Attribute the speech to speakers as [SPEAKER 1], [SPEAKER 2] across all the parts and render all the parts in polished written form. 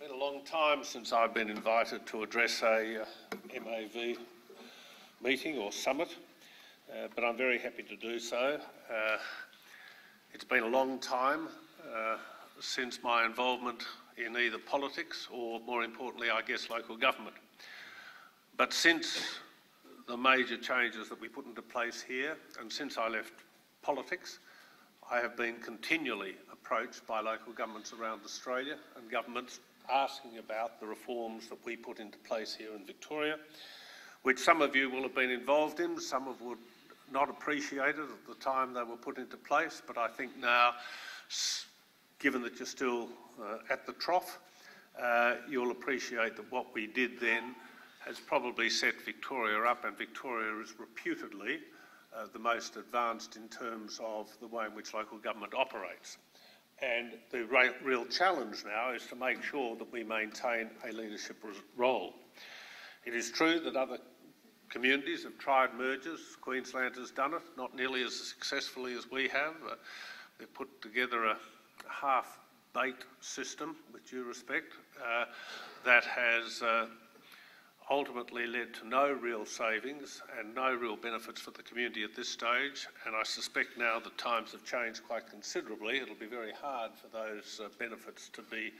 [SPEAKER 1] It's been a long time since I've been invited to address a MAV meeting or summit, but I'm very happy to do so. It's been a long time since my involvement in either politics or, more importantly, I guess, local government. But since the major changes that we put into place here and since I left politics, I have been continually approached by local governments around Australia and governments asking about the reforms that we put into place here in Victoria, which some of you will have been involved in, some of would not appreciate it at the time they were put into place, but I think now, given that you're still at the trough, you'll appreciate that what we did then has probably set Victoria up, and Victoria is reputedly the most advanced in terms of the way in which local government operates. And the real challenge now is to make sure that we maintain a leadership role. It is true that other communities have tried mergers. Queensland has done it, not nearly as successfully as we have. They've put together a half-baked system, with due respect, that has ultimately led to no real savings and no real benefits for the community at this stage, and I suspect now that times have changed quite considerably. It'll be very hard for those benefits to be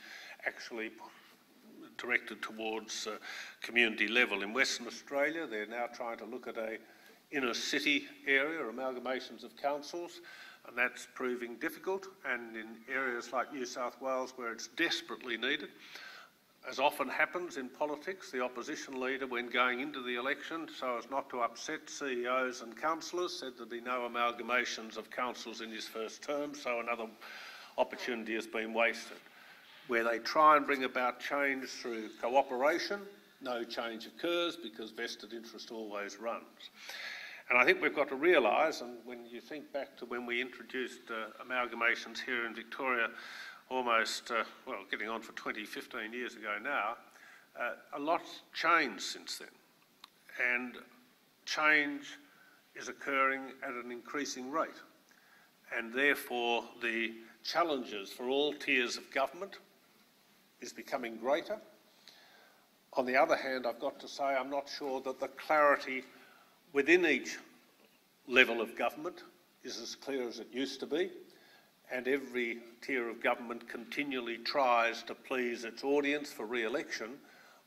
[SPEAKER 1] actually directed towards community level. In Western Australia, they're now trying to look at a inner city area, amalgamations of councils, and that's proving difficult, and in areas like New South Wales where it's desperately needed, as often happens in politics, the opposition leader, when going into the election, so as not to upset CEOs and councillors, said there'd be no amalgamations of councils in his first term, so another opportunity has been wasted. Where they try and bring about change through cooperation, no change occurs because vested interest always runs. And I think we've got to realise, and when you think back to when we introduced amalgamations here in Victoria, almost, well, getting on for 15 years ago now, a lot's changed since then. And change is occurring at an increasing rate. And therefore, the challenges for all tiers of government is becoming greater. On the other hand, I've got to say I'm not sure that the clarity within each level of government is as clear as it used to be. And every tier of government continually tries to please its audience for re-election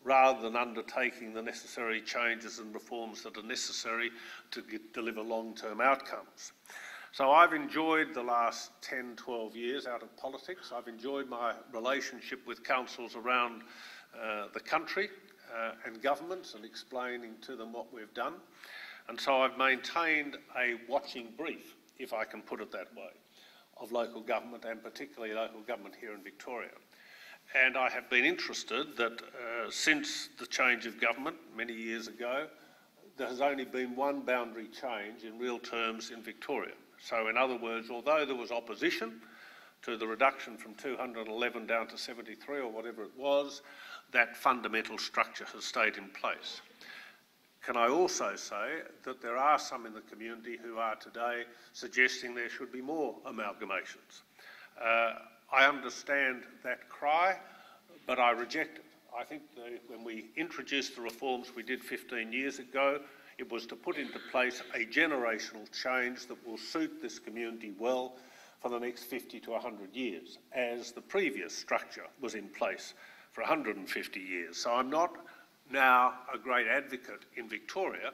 [SPEAKER 1] rather than undertaking the necessary changes and reforms that are necessary to deliver long-term outcomes. So I've enjoyed the last 10, 12 years out of politics. I've enjoyed my relationship with councils around the country and governments and explaining to them what we've done. And so I've maintained a watching brief, if I can put it that way, of local government, and particularly local government here in Victoria. And I have been interested that since the change of government many years ago, there has only been one boundary change in real terms in Victoria. So in other words, although there was opposition to the reduction from 211 down to 73 or whatever it was, that fundamental structure has stayed in place. Can I also say that there are some in the community who are today suggesting there should be more amalgamations. I understand that cry, but I reject it. I think when we introduced the reforms we did 15 years ago, it was to put into place a generational change that will suit this community well for the next 50 to 100 years, as the previous structure was in place for 150 years. So I'm not now a great advocate in Victoria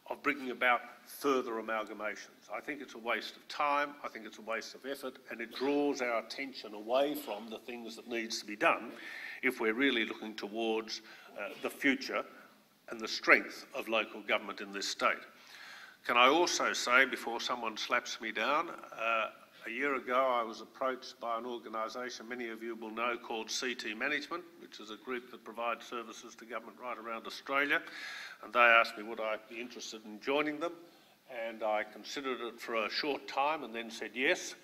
[SPEAKER 1] of bringing about further amalgamations. I think it's a waste of time, I think it's a waste of effort, and it draws our attention away from the things that needs to be done if we're really looking towards the future and the strength of local government in this state. Can I also say, before someone slaps me down, a year ago I was approached by an organisation many of you will know called CT Management, which is a group that provides services to government right around Australia, and they asked me would I be interested in joining them, and I considered it for a short time and then said yes,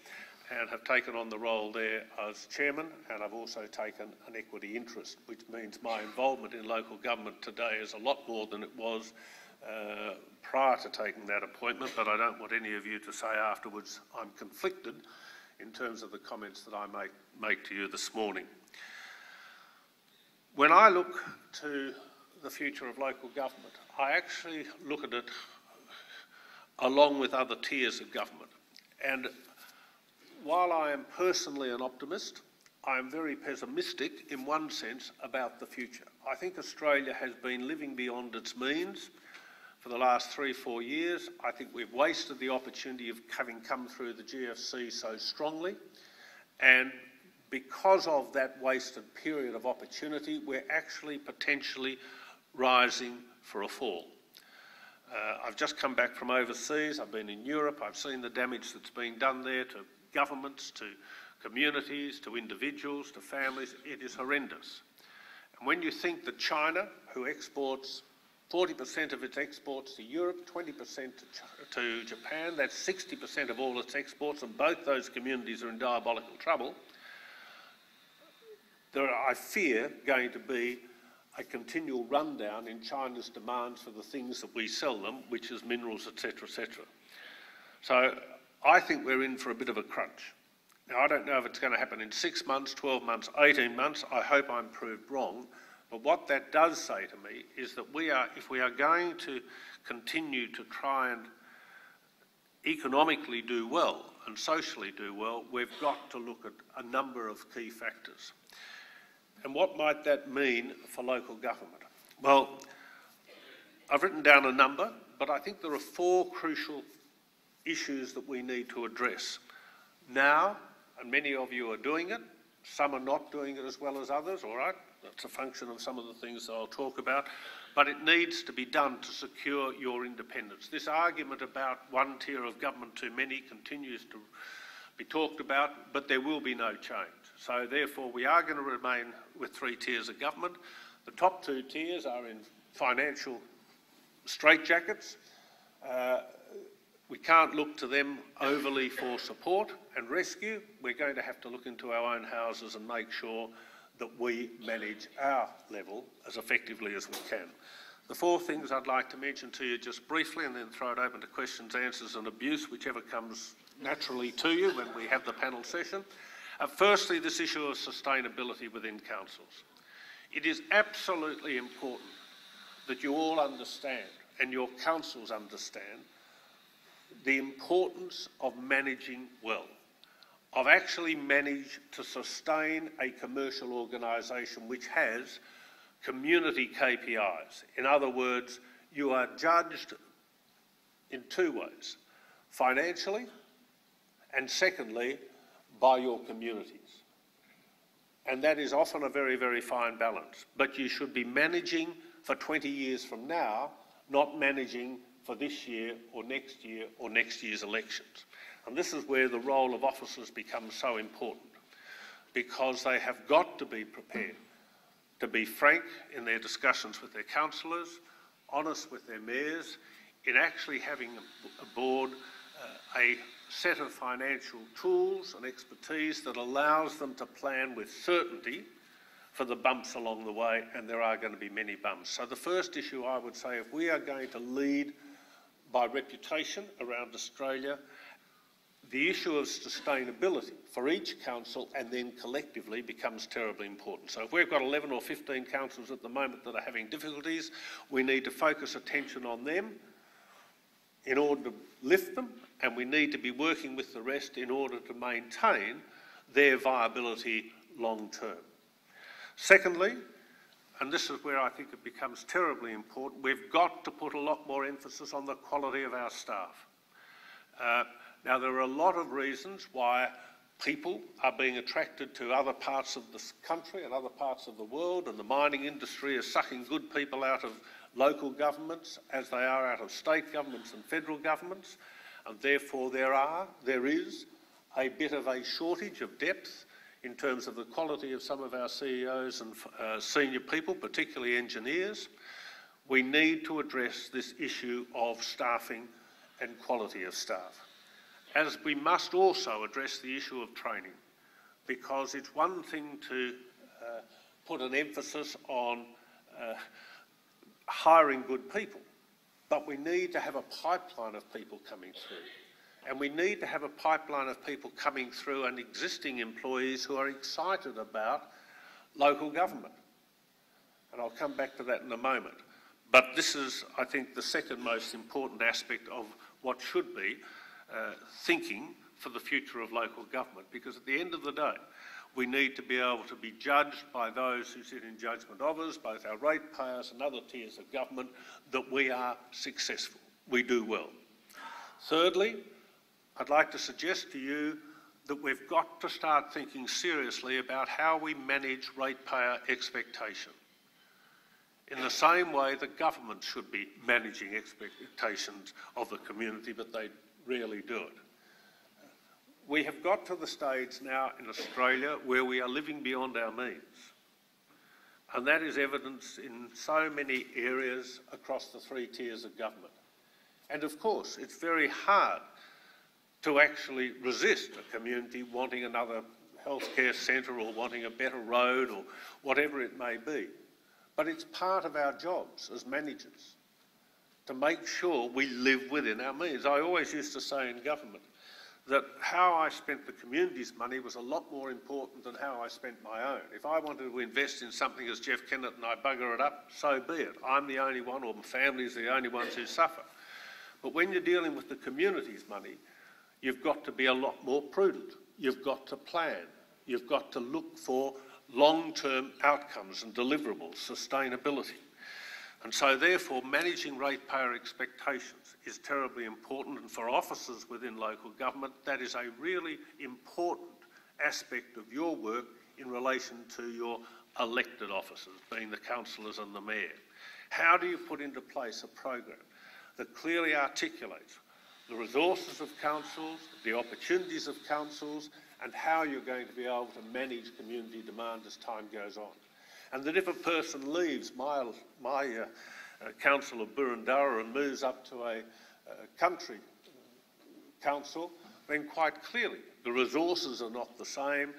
[SPEAKER 1] and have taken on the role there as chairman, and I've also taken an equity interest, which means my involvement in local government today is a lot more than it was prior to taking that appointment, but I don't want any of you to say afterwards I'm conflicted in terms of the comments that I make to you this morning. When I look to the future of local government, I actually look at it along with other tiers of government. And while I am personally an optimist, I am very pessimistic in one sense about the future. I think Australia has been living beyond its means for the last 3-4 years. I think we've wasted the opportunity of having come through the GFC so strongly, and because of that wasted period of opportunity, we're actually potentially rising for a fall. I've just come back from overseas. I've been in Europe. I've seen the damage that's been done there to governments, to communities, to individuals, to families. It is horrendous. And when you think that China, who exports 40% of its exports to Europe, 20% to Japan, that's 60% of all its exports, and both those communities are in diabolical trouble, there are, I fear, going to be a continual rundown in China's demands for the things that we sell them, which is minerals, etc., etc. So I think we're in for a bit of a crunch. Now, I don't know if it's going to happen in 6 months, 12 months, 18 months. I hope I'm proved wrong. But what that does say to me is that if we are going to continue to try and economically do well and socially do well, we've got to look at a number of key factors. And what might that mean for local government? Well, I've written down a number, but I think there are 4 crucial issues that we need to address now, and many of you are doing it. Some are not doing it as well as others, all right? That's a function of some of the things that I'll talk about, but it needs to be done to secure your independence. This argument about one tier of government too many continues to be talked about, but there will be no change. So therefore, we are going to remain with 3 tiers of government. The top 2 tiers are in financial straitjackets. We can't look to them overly for support and rescue. We're going to have to look into our own houses and make sure that we manage our level as effectively as we can. The 4 things I'd like to mention to you just briefly, and then throw it open to questions, answers and abuse, whichever comes naturally to you when we have the panel session. Firstly, this issue of sustainability within councils. It is absolutely important that you all understand, and your councils understand, the importance of managing well, of actually managed to sustain a commercial organisation which has community KPIs. In other words, you are judged in 2 ways, financially, and secondly, by your communities. And that is often a very, very fine balance. But you should be managing for 20 years from now, not managing for this year or next year's elections. And this is where the role of officers becomes so important, because they have got to be prepared to be frank in their discussions with their councillors, honest with their mayors, in actually having aboard a set of financial tools and expertise that allows them to plan with certainty for the bumps along the way, and there are going to be many bumps. So the first issue, I would say, if we are going to lead by reputation around Australia, the issue of sustainability for each council and then collectively becomes terribly important. So if we've got 11 or 15 councils at the moment that are having difficulties, we need to focus attention on them in order to lift them, and we need to be working with the rest in order to maintain their viability long term. Secondly, and this is where I think it becomes terribly important, we've got to put a lot more emphasis on the quality of our staff. Now, there are a lot of reasons why people are being attracted to other parts of this country and other parts of the world, and the mining industry is sucking good people out of local governments as they are out of state governments and federal governments, and therefore there is a bit of a shortage of depth in terms of the quality of some of our CEOs and senior people, particularly engineers. We need to address this issue of staffing and quality of staff. As we must also address the issue of training, because it's one thing to put an emphasis on hiring good people, but we need to have a pipeline of people coming through. And we need to have a pipeline of people coming through and existing employees who are excited about local government. and I'll come back to that in a moment. But this is, I think, the second most important aspect of what should be thinking for the future of local government, because at the end of the day, we need to be able to be judged by those who sit in judgment of us, both our ratepayers and other tiers of government, that we are successful, we do well. Thirdly, I'd like to suggest to you that we've got to start thinking seriously about how we manage ratepayer expectation. In the same way that government should be managing expectations of the community, but they rarely do it. We have got to the stage now in Australia where we are living beyond our means. And that is evidenced in so many areas across the three tiers of government. And of course, it's very hard to actually resist a community wanting another healthcare centre or wanting a better road or whatever it may be. But it's part of our jobs as managers to make sure we live within our means. I always used to say in government that how I spent the community's money was a lot more important than how I spent my own. If I wanted to invest in something as Jeff Kennett and I bugger it up, so be it. I'm the only one, or my family's the only ones who suffer. But when you're dealing with the community's money, you've got to be a lot more prudent. You've got to plan. You've got to look for long-term outcomes and deliverables, sustainability. And so therefore managing ratepayer expectations is terribly important, and for officers within local government that is a really important aspect of your work in relation to your elected officers, being the councillors and the mayor. How do you put into place a program that clearly articulates the resources of councils, the opportunities of councils, and how you're going to be able to manage community demand as time goes on? And that if a person leaves my council of Burundara and moves up to a country council, then quite clearly the resources are not the same,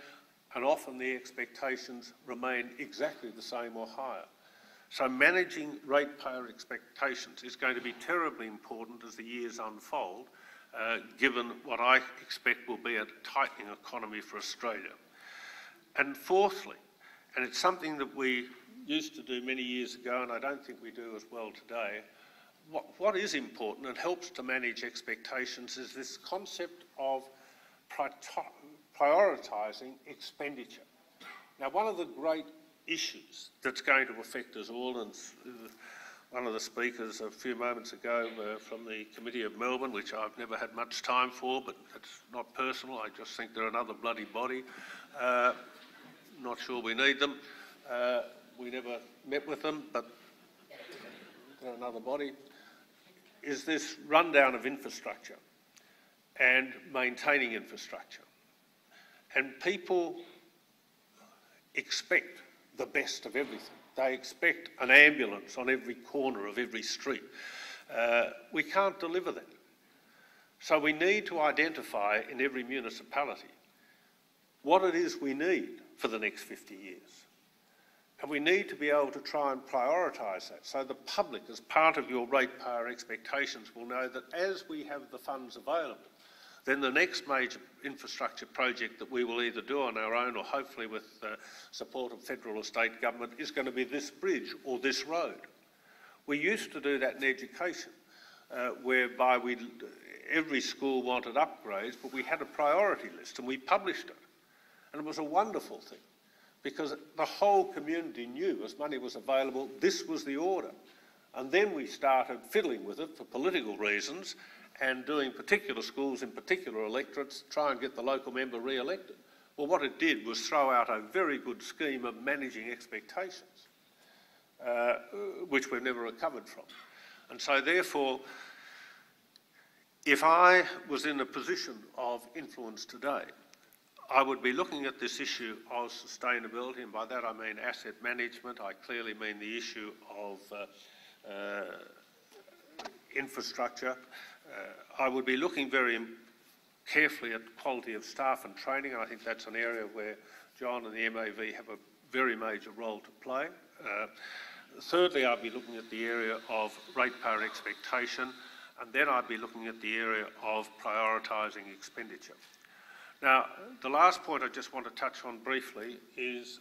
[SPEAKER 1] and often the expectations remain exactly the same or higher. So managing ratepayer expectations is going to be terribly important as the years unfold, given what I expect will be a tightening economy for Australia. And fourthly, and it's something that we used to do many years ago, and I don't think we do as well today, what is important and helps to manage expectations is this concept of prioritising expenditure. Now, one of the great issues that's going to affect us all, and one of the speakers a few moments ago from the Committee of Melbourne, which I've never had much time for, but it's not personal, I just think they're another bloody body. Not sure we need them. We never met with them, but they're another body. Is this rundown of infrastructure and maintaining infrastructure. And people expect the best of everything. They expect an ambulance on every corner of every street. We can't deliver that. So we need to identify in every municipality what it is we need for the next 50 years. And we need to be able to try and prioritise that so the public, as part of your ratepayer expectations, will know that as we have the funds available, then the next major infrastructure project that we will either do on our own or hopefully with support of federal or state government is going to be this bridge or this road. We used to do that in education, whereby every school wanted upgrades, but we had a priority list and we published it. And it was a wonderful thing, because the whole community knew as money was available, this was the order. And then we started fiddling with it for political reasons and doing particular schools in particular electorates, try and get the local member re-elected. Well, what it did was throw out a very good scheme of managing expectations, which we've never recovered from. And so therefore, if I was in a position of influence today, I would be looking at this issue of sustainability, and by that I mean asset management. I clearly mean the issue of infrastructure. I would be looking very carefully at quality of staff and training, and I think that's an area where John and the MAV have a very major role to play. Thirdly, I'd be looking at the area of ratepayer expectation, and then I'd be looking at the area of prioritising expenditure. Now, the last point I just want to touch on briefly is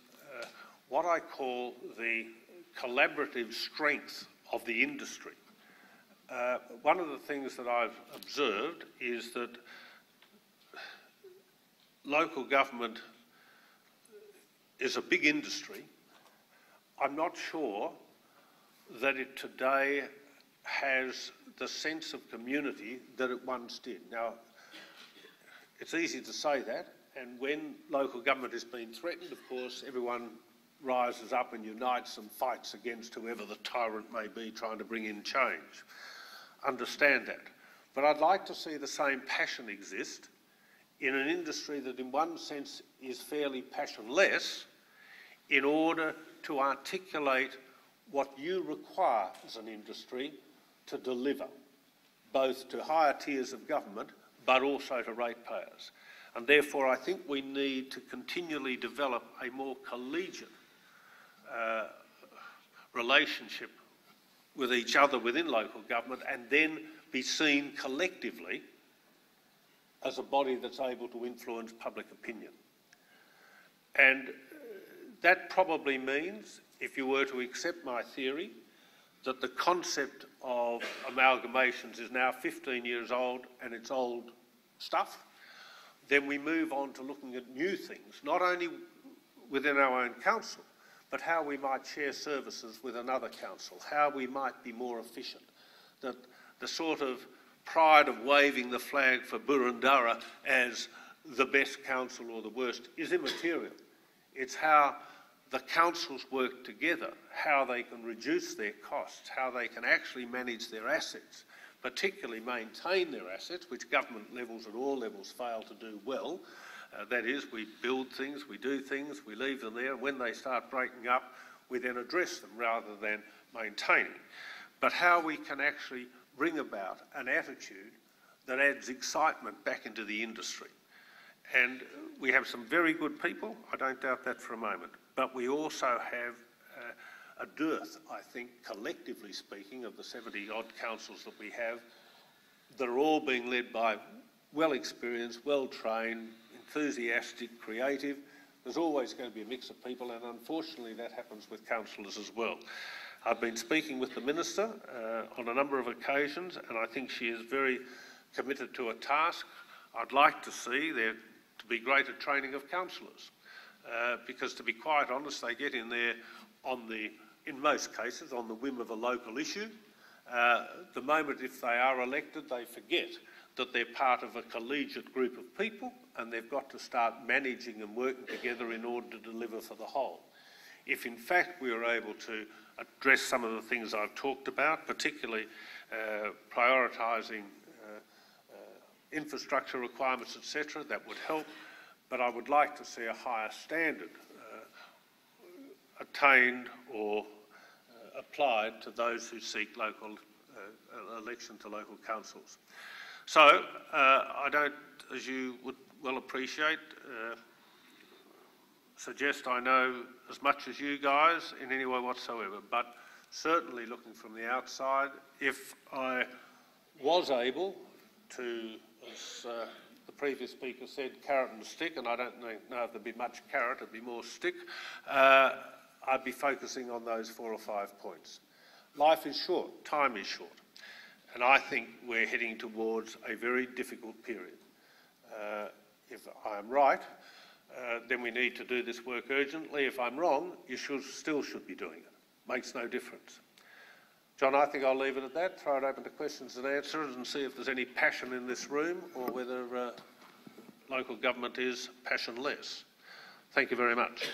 [SPEAKER 1] what I call the collaborative strength of the industry. One of the things that I've observed is that local government is a big industry. I'm not sure that it today has the sense of community that it once did. Now, it's easy to say that, and when local government has been threatened, of course, everyone rises up and unites and fights against whoever the tyrant may be trying to bring in change. Understand that. But I'd like to see the same passion exist in an industry that in one sense is fairly passionless, in order to articulate what you require as an industry to deliver, both to higher tiers of government but also to ratepayers. And therefore I think we need to continually develop a more collegiate relationship with each other within local government, and then be seen collectively as a body that's able to influence public opinion. And that probably means, if you were to accept my theory, that the concept of amalgamations is now 15 years old and it's old stuff. Then we move on to looking at new things, not only within our own council, but how we might share services with another council, how we might be more efficient. That the sort of pride of waving the flag for Burundara as the best council or the worst is immaterial. It's how the councils work together, how they can reduce their costs, how they can actually manage their assets, particularly maintain their assets, which government levels at all levels fail to do well. That is, we build things, we do things, we leave them there, and when they start breaking up, we then address them rather than maintaining. But how we can actually bring about an attitude that adds excitement back into the industry. And we have some very good people, I don't doubt that for a moment, but we also have a dearth, I think, collectively speaking, of the 70-odd councils that we have, that are all being led by well-experienced, well-trained, enthusiastic, creative. There's always going to be a mix of people, and unfortunately that happens with councillors as well. I've been speaking with the Minister on a number of occasions, and I think she is very committed to a task. I'd like to see there to be greater training of councillors, because to be quite honest, they get in there in most cases, on the whim of a local issue. The moment if they are elected, they forget that they're part of a collegiate group of people, and they've got to start managing and working together in order to deliver for the whole. If in fact we are able to address some of the things I've talked about, particularly prioritising infrastructure requirements, etc., that would help. But I would like to see a higher standard attained or applied to those who seek local election to local councils. So I don't, as you would well appreciate, suggest I know as much as you guys in any way whatsoever, but certainly looking from the outside, if I was able to, as the previous speaker said, carrot and stick, and I don't know if there'd be much carrot, it'd be more stick, I'd be focusing on those 4 or 5 points. Life is short, time is short, and I think we're heading towards a very difficult period. If I'm right, then we need to do this work urgently. If I'm wrong, you still should be doing it. Makes no difference. John, I think I'll leave it at that, throw it open to questions and answers and see if there's any passion in this room or whether local government is passionless. Thank you very much.